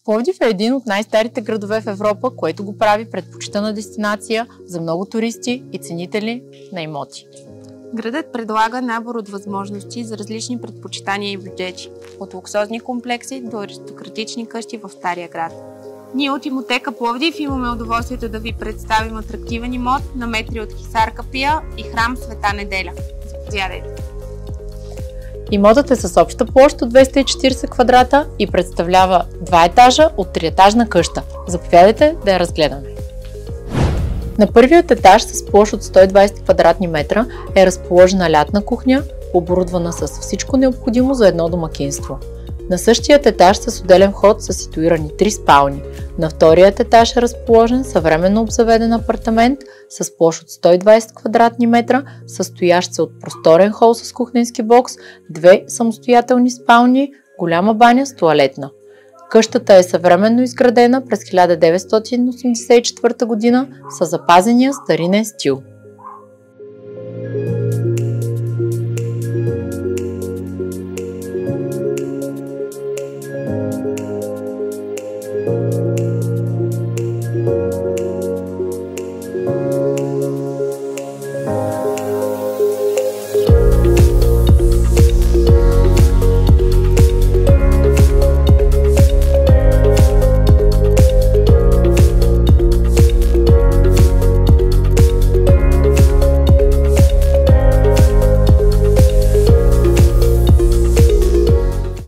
Пловдив е един от най-старите градове в Европа, което го прави предпочитана дестинация за много туристи и ценители на имоти. Градът предлага набор от възможности за различни предпочитания и бюджети, от луксозни комплекси до аристократични къщи в Стария град. Ние от Имотека Пловдив имаме удоволствието да ви представим атрактивен имот на метри от Хисар Капия и храм Света Неделя. Заповядайте! Имотът е с обща площ от 240 квадрата и представлява 2 етажа от 3-етажна къща. Заповядайте да я разгледаме. На първият етаж с площ от 120 квадратни метра е разположена лятна кухня, оборудвана с всичко необходимо за едно домакинство. На същият етаж с отделен вход са ситуирани 3 спални. На вторият етаж е разположен съвременно обзаведен апартамент с площ от 120 квадратни метра, състоящ се от просторен хол с кухненски бокс, 2 самостоятелни спални, голяма баня с тоалетна. Къщата е съвременно изградена през 1984 г. със запазения старинен стил.